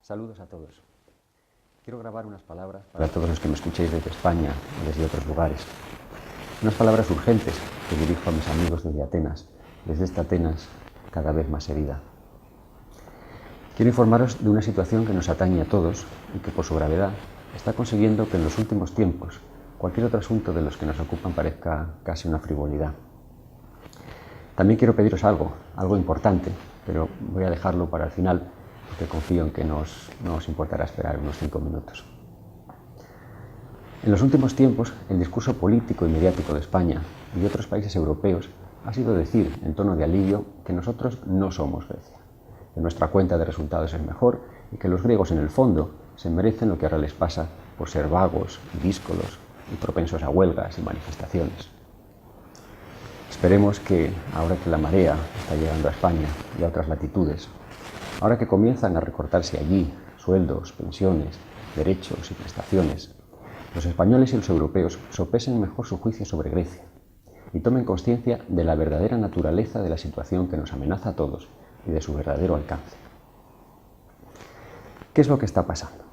Saludos a todos. Quiero grabar unas palabras para todos los que me escuchéis desde España y desde otros lugares. Unas palabras urgentes que dirijo a mis amigos desde Atenas, desde esta Atenas cada vez más herida. Quiero informaros de una situación que nos atañe a todos y que por su gravedad está consiguiendo que en los últimos tiempos cualquier otro asunto de los que nos ocupan parezca casi una frivolidad. También quiero pediros algo importante, pero voy a dejarlo para el final, porque confío en que no os importará esperar unos 5 minutos. En los últimos tiempos, el discurso político y mediático de España y de otros países europeos ha sido decir, en tono de alivio, que nosotros no somos Grecia, que nuestra cuenta de resultados es mejor y que los griegos, en el fondo, se merecen lo que ahora les pasa por ser vagos y díscolos y propensos a huelgas y manifestaciones. Esperemos que, ahora que la marea está llegando a España y a otras latitudes, ahora que comienzan a recortarse allí sueldos, pensiones, derechos y prestaciones, los españoles y los europeos sopesen mejor su juicio sobre Grecia y tomen conciencia de la verdadera naturaleza de la situación que nos amenaza a todos y de su verdadero alcance. ¿Qué es lo que está pasando?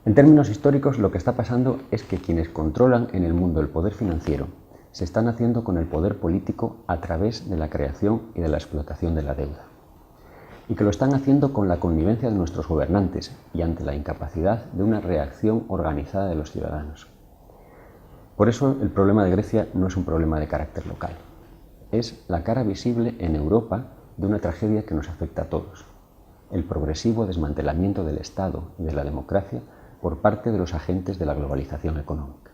En términos históricos, lo que está pasando es que quienes controlan en el mundo el poder financiero se están haciendo con el poder político a través de la creación y de la explotación de la deuda. Y que lo están haciendo con la connivencia de nuestros gobernantes y ante la incapacidad de una reacción organizada de los ciudadanos. Por eso el problema de Grecia no es un problema de carácter local. Es la cara visible en Europa de una tragedia que nos afecta a todos. El progresivo desmantelamiento del Estado y de la democracia por parte de los agentes de la globalización económica.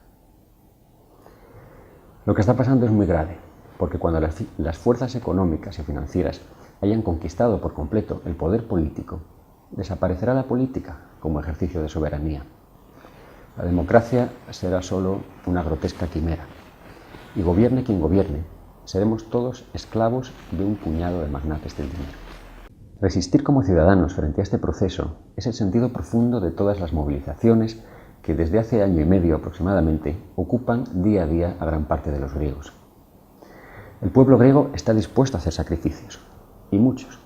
Lo que está pasando es muy grave, porque cuando las fuerzas económicas y financieras hayan conquistado por completo el poder político, desaparecerá la política como ejercicio de soberanía. La democracia será solo una grotesca quimera, y gobierne quien gobierne, seremos todos esclavos de un puñado de magnates del dinero. Resistir como ciudadanos frente a este proceso es el sentido profundo de todas las movilizaciones que desde hace año y medio aproximadamente ocupan día a día a gran parte de los griegos. El pueblo griego está dispuesto a hacer sacrificios, y muchos,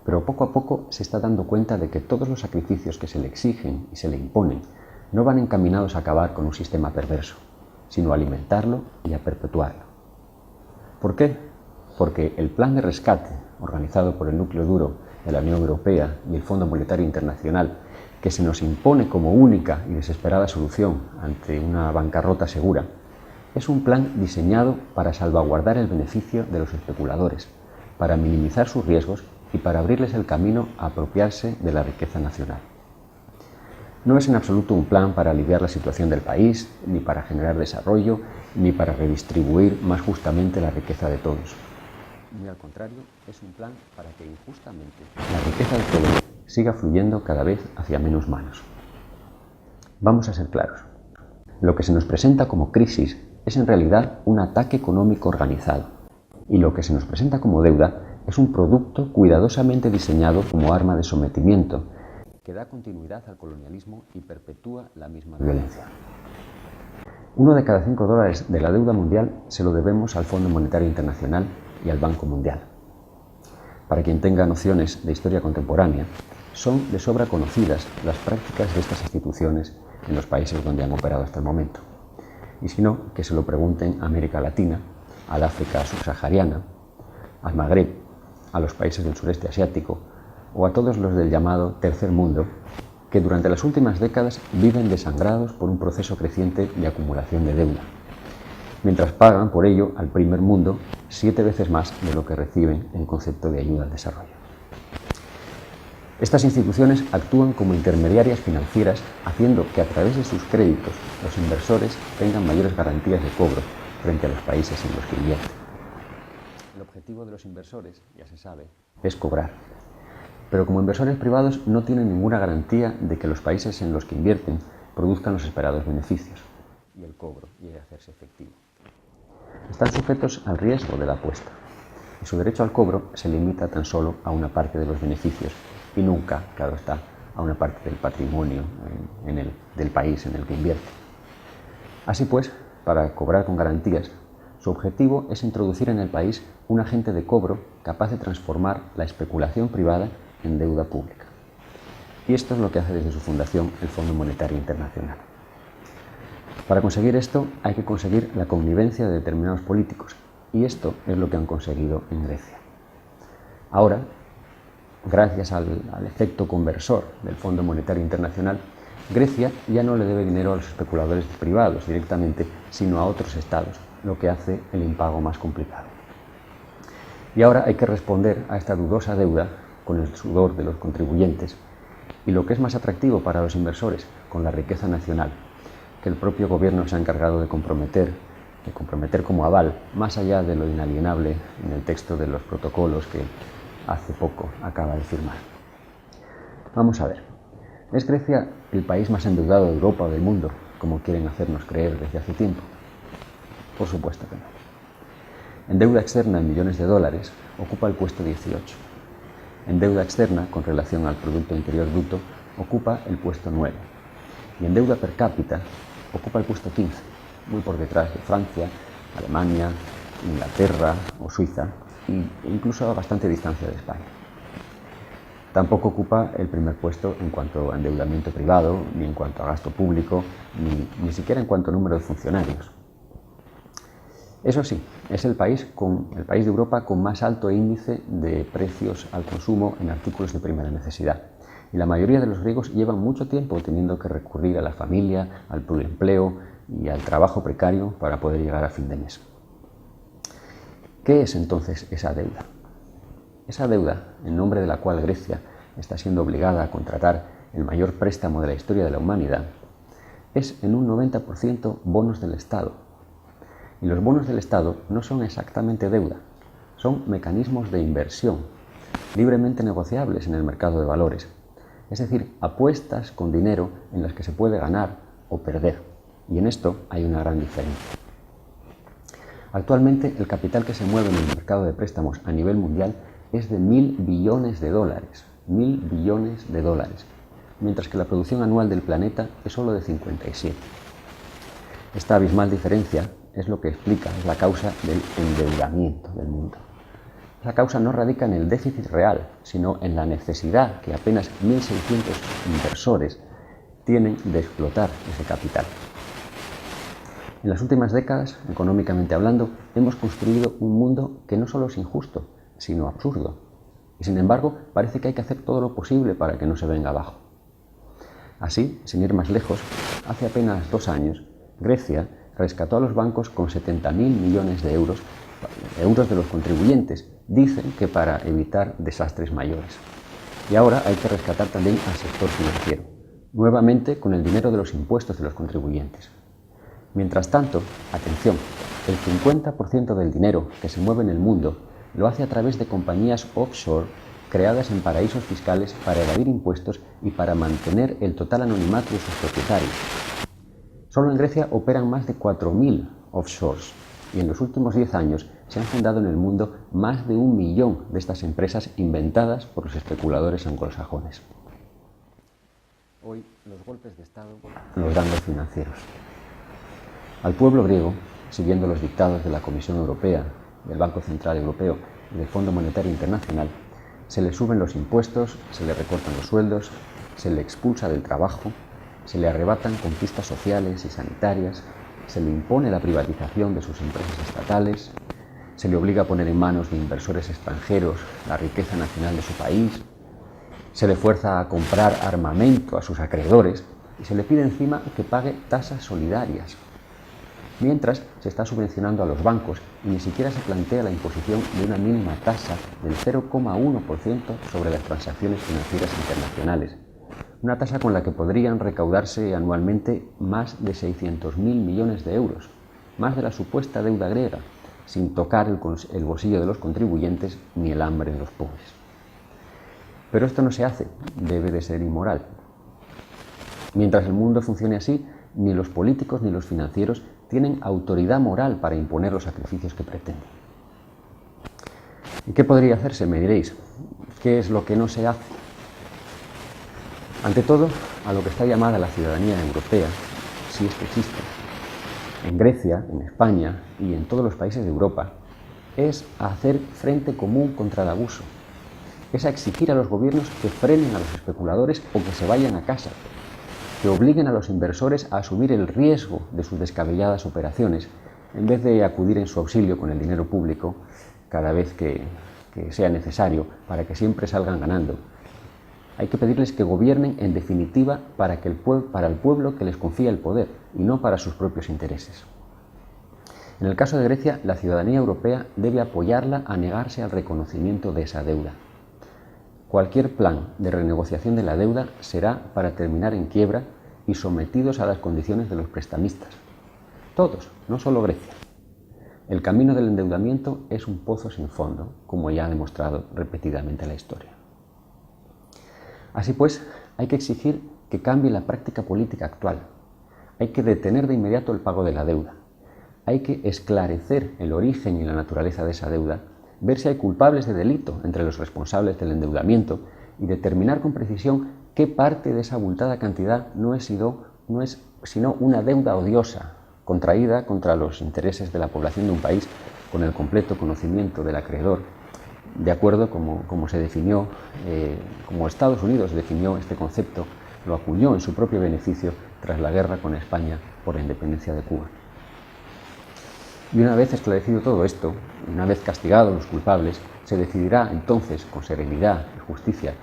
pero poco a poco se está dando cuenta de que todos los sacrificios que se le exigen y se le imponen no van encaminados a acabar con un sistema perverso, sino a alimentarlo y a perpetuarlo. ¿Por qué? Porque el plan de rescate organizado por el núcleo duro de la Unión Europea y el Fondo Monetario Internacional, que se nos impone como única y desesperada solución ante una bancarrota segura, es un plan diseñado para salvaguardar el beneficio de los especuladores, para minimizar sus riesgos y para abrirles el camino a apropiarse de la riqueza nacional. No es en absoluto un plan para aliviar la situación del país, ni para generar desarrollo, ni para redistribuir más justamente la riqueza de todos. Muy al contrario, es un plan para que injustamente la riqueza de todos siga fluyendo cada vez hacia menos manos. Vamos a ser claros. Lo que se nos presenta como crisis es en realidad un ataque económico organizado, y lo que se nos presenta como deuda es un producto cuidadosamente diseñado como arma de sometimiento que da continuidad al colonialismo y perpetúa la misma violencia. 1 de cada 5 dólares de la deuda mundial se lo debemos al Fondo Monetario Internacional y al Banco Mundial. Para quien tenga nociones de historia contemporánea, son de sobra conocidas las prácticas de estas instituciones en los países donde han operado hasta el momento. Y si no, que se lo pregunten a América Latina, al África subsahariana, al Magreb, a los países del sureste asiático o a todos los del llamado tercer mundo, que durante las últimas décadas viven desangrados por un proceso creciente de acumulación de deuda, mientras pagan por ello al primer mundo 7 veces más de lo que reciben en concepto de ayuda al desarrollo. Estas instituciones actúan como intermediarias financieras, haciendo que a través de sus créditos los inversores tengan mayores garantías de cobro frente a los países en los que invierten. El objetivo de los inversores, ya se sabe, es cobrar. Pero como inversores privados no tienen ninguna garantía de que los países en los que invierten produzcan los esperados beneficios y el cobro llegue a hacerse efectivo. Están sujetos al riesgo de la apuesta y su derecho al cobro se limita tan solo a una parte de los beneficios y nunca, claro está, a una parte del patrimonio del país en el que invierte. Así pues, para cobrar con garantías, su objetivo es introducir en el país un agente de cobro capaz de transformar la especulación privada en deuda pública. Y esto es lo que hace desde su fundación el Fondo Monetario Internacional. Para conseguir esto hay que conseguir la connivencia de determinados políticos, y esto es lo que han conseguido en Grecia. Ahora, gracias al efecto conversor del Fondo Monetario Internacional, Grecia ya no le debe dinero a los especuladores privados directamente, sino a otros estados, lo que hace el impago más complicado. Y ahora hay que responder a esta dudosa deuda con el sudor de los contribuyentes y, lo que es más atractivo para los inversores, con la riqueza nacional, que el propio gobierno se ha encargado de comprometer como aval, más allá de lo inalienable en el texto de los protocolos que hace poco acaba de firmar. Vamos a ver, ¿es Grecia el país más endeudado de Europa o del mundo, como quieren hacernos creer desde hace tiempo? Por supuesto que no. En deuda externa en millones de dólares ocupa el puesto 18. En deuda externa con relación al Producto Interior Bruto ocupa el puesto 9. Y en deuda per cápita ocupa el puesto 15, muy por detrás de Francia, Alemania, Inglaterra o Suiza, e incluso a bastante distancia de España. Tampoco ocupa el primer puesto en cuanto a endeudamiento privado, ni en cuanto a gasto público, ni siquiera en cuanto a número de funcionarios. Eso sí, es el país de Europa con más alto índice de precios al consumo en artículos de primera necesidad. Y la mayoría de los griegos llevan mucho tiempo teniendo que recurrir a la familia, al pluriempleo y al trabajo precario para poder llegar a fin de mes. ¿Qué es entonces esa deuda? Esa deuda, en nombre de la cual Grecia está siendo obligada a contratar el mayor préstamo de la historia de la humanidad, es en un 90% bonos del Estado. Y los bonos del Estado no son exactamente deuda, son mecanismos de inversión, libremente negociables en el mercado de valores, es decir, apuestas con dinero en las que se puede ganar o perder, y en esto hay una gran diferencia. Actualmente el capital que se mueve en el mercado de préstamos a nivel mundial es de 1.000 billones de dólares, 1.000 billones de dólares, mientras que la producción anual del planeta es solo de 57. Esta abismal diferencia es lo que explica, es la causa del endeudamiento del mundo. La causa no radica en el déficit real, sino en la necesidad que apenas 1.600 inversores tienen de explotar ese capital. En las últimas décadas, económicamente hablando, hemos construido un mundo que no solo es injusto, sino absurdo. Y sin embargo, parece que hay que hacer todo lo posible para que no se venga abajo. Así, sin ir más lejos, hace apenas 2 años, Grecia rescató a los bancos con 70.000 millones de euros de los contribuyentes, dicen que para evitar desastres mayores. Y ahora hay que rescatar también al sector financiero, nuevamente con el dinero de los impuestos de los contribuyentes. Mientras tanto, atención, el 50% del dinero que se mueve en el mundo lo hace a través de compañías offshore creadas en paraísos fiscales para evadir impuestos y para mantener el total anonimato de sus propietarios. Solo en Grecia operan más de 4.000 offshores y en los últimos 10 años se han fundado en el mundo más de 1 millón de estas empresas inventadas por los especuladores anglosajones. Hoy los golpes de Estado los dan los financieros. Al pueblo griego, siguiendo los dictados de la Comisión Europea, del Banco Central Europeo y del Fondo Monetario Internacional, se le suben los impuestos, se le recortan los sueldos, se le expulsa del trabajo, se le arrebatan conquistas sociales y sanitarias, se le impone la privatización de sus empresas estatales, se le obliga a poner en manos de inversores extranjeros la riqueza nacional de su país, se le fuerza a comprar armamento a sus acreedores y se le pide encima que pague tasas solidarias. Mientras se está subvencionando a los bancos y ni siquiera se plantea la imposición de una mínima tasa del 0,1% sobre las transacciones financieras internacionales. Una tasa con la que podrían recaudarse anualmente más de 600.000 millones de euros, más de la supuesta deuda griega, sin tocar el bolsillo de los contribuyentes ni el hambre de los pobres. Pero esto no se hace, debe de ser inmoral. Mientras el mundo funcione así, ni los políticos ni los financieros tienen autoridad moral para imponer los sacrificios que pretenden. ¿Y qué podría hacerse? Me diréis. ¿Qué es lo que no se hace? Ante todo, a lo que está llamada la ciudadanía europea, si es que existe, en Grecia, en España y en todos los países de Europa, es hacer frente común contra el abuso. es a exigir a los gobiernos que frenen a los especuladores o que se vayan a casa, que obliguen a los inversores a asumir el riesgo de sus descabelladas operaciones, en vez de acudir en su auxilio con el dinero público cada vez que sea necesario para que siempre salgan ganando. Hay que pedirles que gobiernen, en definitiva, para el pueblo que les confía el poder y no para sus propios intereses. En el caso de Grecia, la ciudadanía europea debe apoyarla a negarse al reconocimiento de esa deuda. Cualquier plan de renegociación de la deuda será para terminar en quiebra y sometidos a las condiciones de los prestamistas. Todos, no solo Grecia. El camino del endeudamiento es un pozo sin fondo, como ya ha demostrado repetidamente la historia. Así pues, hay que exigir que cambie la práctica política actual. Hay que detener de inmediato el pago de la deuda. Hay que esclarecer el origen y la naturaleza de esa deuda, ver si hay culpables de delito entre los responsables del endeudamiento y determinar con precisión qué parte de esa abultada cantidad no es sino una deuda odiosa, contraída contra los intereses de la población de un país con el completo conocimiento del acreedor, de acuerdo como se definió, como Estados Unidos definió este concepto, lo acuñó en su propio beneficio tras la guerra con España por la independencia de Cuba. Y una vez esclarecido todo esto, una vez castigados los culpables, se decidirá entonces con serenidad y justicia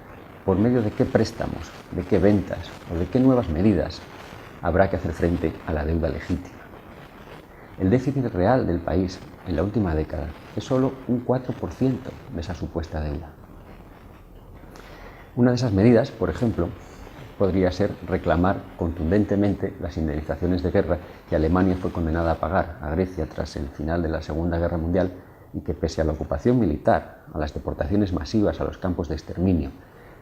por medio de qué préstamos, de qué ventas o de qué nuevas medidas habrá que hacer frente a la deuda legítima. El déficit real del país en la última década es solo un 4% de esa supuesta deuda. Una de esas medidas, por ejemplo, podría ser reclamar contundentemente las indemnizaciones de guerra que Alemania fue condenada a pagar a Grecia tras el final de la Segunda Guerra Mundial y que, pese a la ocupación militar, a las deportaciones masivas a los campos de exterminio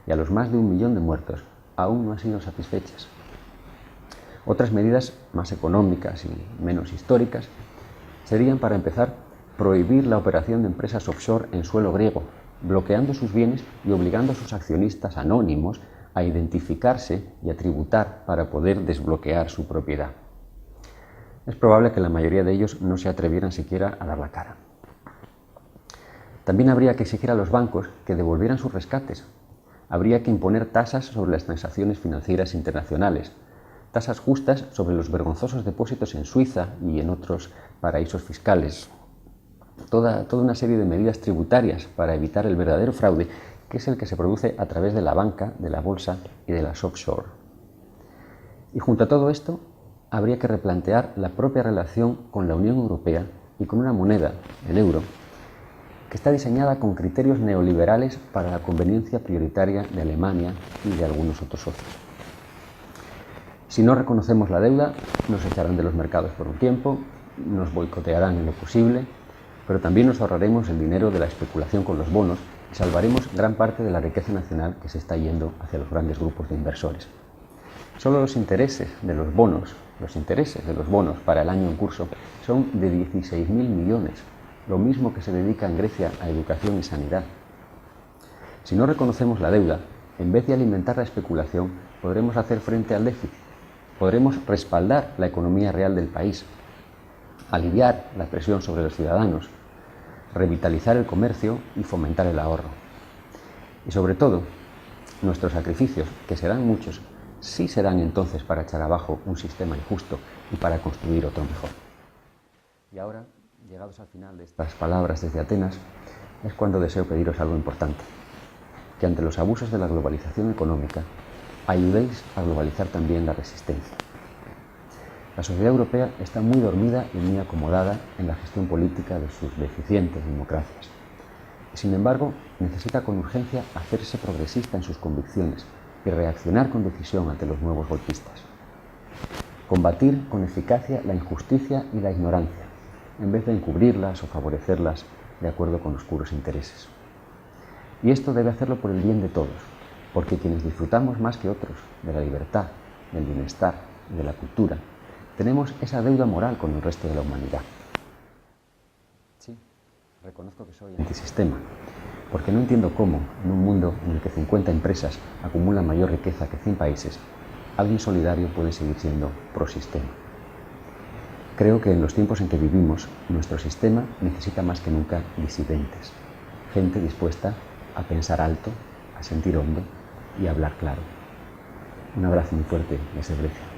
y a los más de 1 millón de muertos, aún no han sido satisfechas. Otras medidas más económicas y menos históricas serían, para empezar, prohibir la operación de empresas offshore en suelo griego, bloqueando sus bienes y obligando a sus accionistas anónimos a identificarse y a tributar para poder desbloquear su propiedad. Es probable que la mayoría de ellos no se atrevieran siquiera a dar la cara. También habría que exigir a los bancos que devolvieran sus rescates. Habría que imponer tasas sobre las transacciones financieras internacionales, tasas justas sobre los vergonzosos depósitos en Suiza y en otros paraísos fiscales. Toda una serie de medidas tributarias para evitar el verdadero fraude, que es el que se produce a través de la banca, de la bolsa y de las offshore. Y junto a todo esto, habría que replantear la propia relación con la Unión Europea y con una moneda, el euro, que está diseñada con criterios neoliberales para la conveniencia prioritaria de Alemania y de algunos otros socios. Si no reconocemos la deuda, nos echarán de los mercados por un tiempo, nos boicotearán en lo posible, pero también nos ahorraremos el dinero de la especulación con los bonos y salvaremos gran parte de la riqueza nacional que se está yendo hacia los grandes grupos de inversores. Solo los intereses de los bonos para el año en curso son de 16.000 millones, lo mismo que se dedica en Grecia a educación y sanidad. Si no reconocemos la deuda, en vez de alimentar la especulación, podremos hacer frente al déficit. Podremos respaldar la economía real del país, aliviar la presión sobre los ciudadanos, revitalizar el comercio y fomentar el ahorro. Y sobre todo, nuestros sacrificios, que serán muchos, sí serán entonces para echar abajo un sistema injusto y para construir otro mejor. Y ahora, llegados al final de estas palabras desde Atenas, es cuando deseo pediros algo importante: que ante los abusos de la globalización económica, ayudéis a globalizar también la resistencia. La sociedad europea está muy dormida y muy acomodada en la gestión política de sus deficientes democracias. Sin embargo, necesita con urgencia hacerse progresista en sus convicciones y reaccionar con decisión ante los nuevos golpistas. Combatir con eficacia la injusticia y la ignorancia, en vez de encubrirlas o favorecerlas de acuerdo con oscuros intereses. Y esto debe hacerlo por el bien de todos, porque quienes disfrutamos más que otros de la libertad, del bienestar y de la cultura, tenemos esa deuda moral con el resto de la humanidad. Sí, reconozco que soy antisistema, porque no entiendo cómo, en un mundo en el que 50 empresas acumulan mayor riqueza que 100 países, alguien solidario puede seguir siendo prosistema. Creo que en los tiempos en que vivimos, nuestro sistema necesita más que nunca disidentes, gente dispuesta a pensar alto, a sentir hondo y a hablar claro. Un abrazo muy fuerte, desde Grecia.